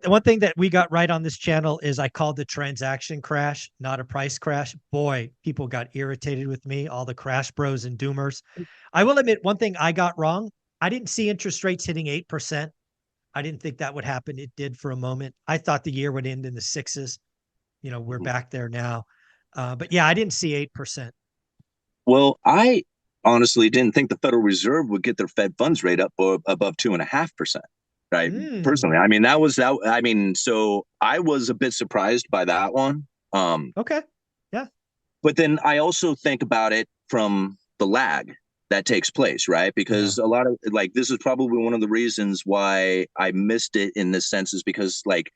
The one thing that we got right on this channel is I called the transaction crash, not a price crash. Boy, people got irritated with me, all the crash bros and doomers. I will admit one thing I got wrong. I didn't see interest rates hitting 8%. I didn't think that would happen. It did for a moment. I thought the year would end in the sixes. We're Mhm. back there now. But yeah, I didn't see 8%. Well, I honestly didn't think the Federal Reserve would get their Fed funds rate up above 2.5%. Right. Personally, Mm, I mean, that was that. I mean, so I was a bit surprised by that one. Um, okay. Yeah. but then I also think about it from the lag that takes place, right? Yeah. Because a lot of like this is probably one of the reasons why I missed it in this sense is because like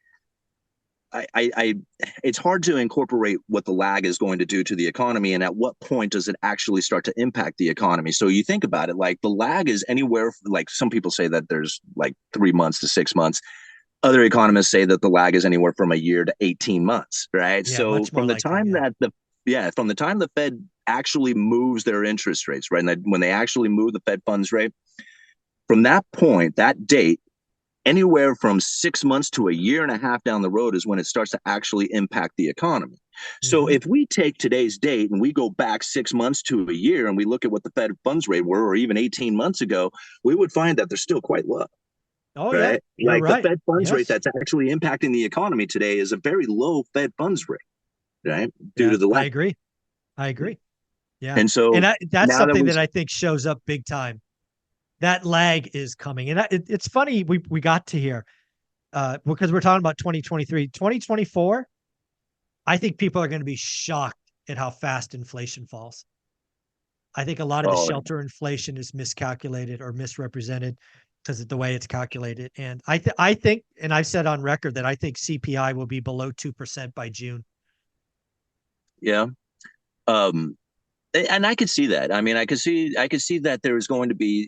I it's hard to incorporate what the lag is going to do to the economy and at what point does it actually start to impact the economy. So you think about it, like the lag is anywhere, like some people say that there's like 3 months to 6 months. Other economists say that the lag is anywhere from a year to 18 months, right? Yeah. So Much more likely. Yeah. from the time the Fed actually moves their interest rates, right? And when they actually move the Fed funds rate, from that point, that date, anywhere from 6 months to a year and a half down the road is when it starts to actually impact the economy. So Hmm. if we take today's date and we go back 6 months to a year and we look at what the Fed funds rate were, or even 18 months ago, we would find that they're still quite low, Oh, yeah. right? You're Like the right. Fed funds rate Yes. that's actually impacting the economy today is a very low Fed funds rate, right? Due Yeah. to the I lag. agree. I agree. Yeah. And And so that's now that something we, that I think shows up big time. That lag is coming. And it's funny we got to here because we're talking about 2023, 2024. I think people are going to be shocked at how fast inflation falls. I think a lot of the oh, shelter inflation is miscalculated or misrepresented because of the way it's calculated. And I think, and I've said on record that I think CPI will be below 2% by June. yeah. Um, and I could see that. I mean, I could see that there is going to be,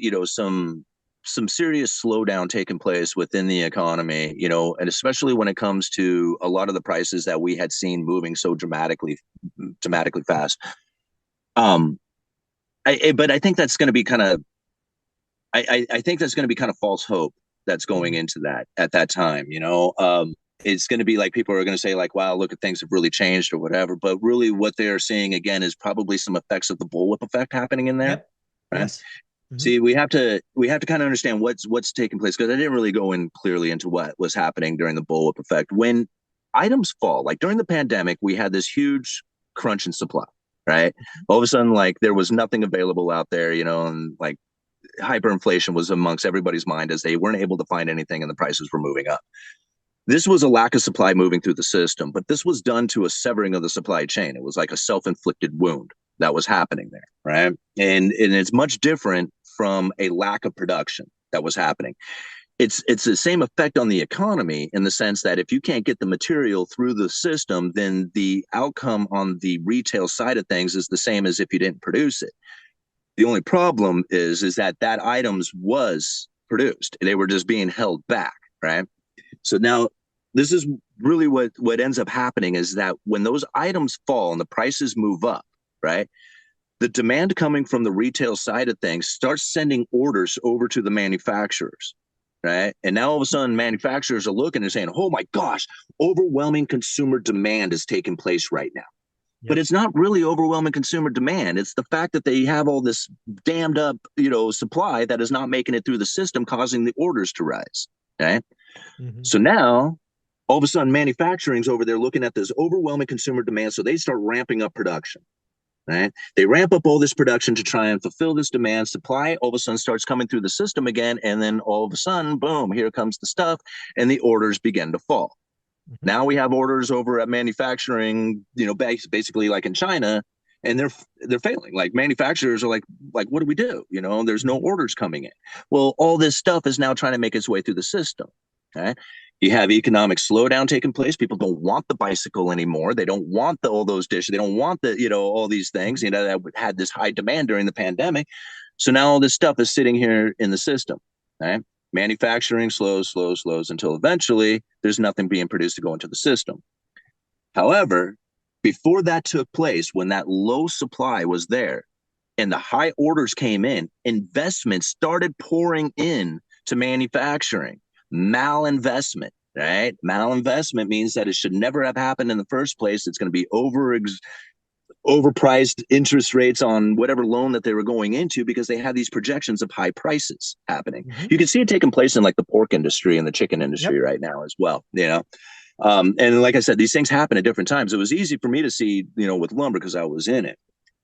some serious slowdown taking place within the economy, and especially when it comes to a lot of the prices that we had seen moving so dramatically fast. Um, but I think that's going to be kind of, I think that's going to be kind of false hope that's going Mhm. into that at that time. It's going to be like people are going to say like, wow, look at things have really changed or whatever. But really, what they're seeing again is probably some effects of the bullwhip effect happening in there, Yep. right? Yes. Hmm. See, we have to kind of understand what's taking place because I didn't really go in clearly into what was happening during the bullwhip effect. When items fall, like during the pandemic, we had this huge crunch in supply, right? All of a sudden, like there was nothing available out there, and like hyperinflation was amongst everybody's mind as they weren't able to find anything and the prices were moving up. This was a lack of supply moving through the system, but this was done to a severing of the supply chain. It was like a self-inflicted wound that was happening there, right? And it's much different from a lack of production that was happening. It's the same effect on the economy in the sense that if you can't get the material through the system, then the outcome on the retail side of things is the same as if you didn't produce it. The only problem is that that items was produced. They were just being held back, right? So now this is really what ends up happening is that when those items fall and the prices move up, right? The demand coming from the retail side of things starts sending orders over to the manufacturers, right? And now all of a sudden manufacturers are looking and saying, "Oh my gosh, overwhelming consumer demand is taking place right now." But Yep. it's not really overwhelming consumer demand. It's the fact that they have all this dammed up, supply that is not making it through the system, causing the orders to rise. Okay. Hmm. So now all of a sudden manufacturing's over there looking at this overwhelming consumer demand. So they start ramping up production. Right? They ramp up all this production to try and fulfill this demand. Supply all of a sudden starts coming through the system again. And then all of a sudden, boom, here comes the stuff. And the orders begin to fall. Hmm. Now we have orders over at manufacturing, basically like in China, and they're failing. Like manufacturers are like, what do we do? There's no Hmm. orders coming in. Well, all this stuff is now trying to make its way through the system. Okay. You have economic slowdown taking place. People don't want the bicycle anymore. They don't want all those dishes. They don't want all these things, Hmm. that had this high demand during the pandemic. So now all this stuff is sitting here in the system. Okay. Manufacturing slows until eventually there's nothing being produced to go into the system. However, before that took place, when that low supply was there and the high orders came in, investment started pouring in to manufacturing, malinvestment. right? Malinvestment means that it should never have happened in the first place. It's going to be overpriced interest rates on whatever loan that they were going into because they had these projections of high prices happening. Hmm. You can see it taking place in like the pork industry and the chicken Yep. industry right now as well, you know. And like I said, these things happen at different times. It was easy for me to see, you know, with lumber because I was in it.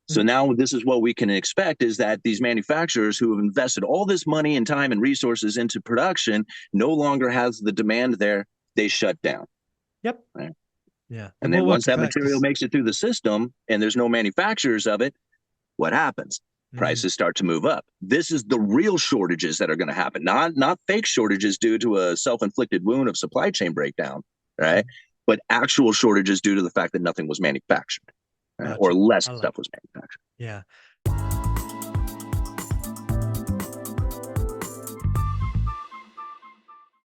So Mhm. now this is what we can expect is that these manufacturers who have invested all this money and time and resources into production no longer has the demand there. They shut down. Yep. Right? Yeah. The And then bullwhip once that effect material is. makes it through the system and there's no manufacturers of it, what happens? Mhm. Prices start to move up. This is the real shortages that are going to happen, not fake shortages due to a self-inflicted wound of supply chain breakdown, right? But actual shortages due to the fact that nothing was manufactured, right? Or Gotcha. less I like stuff it. was manufactured. Yeah.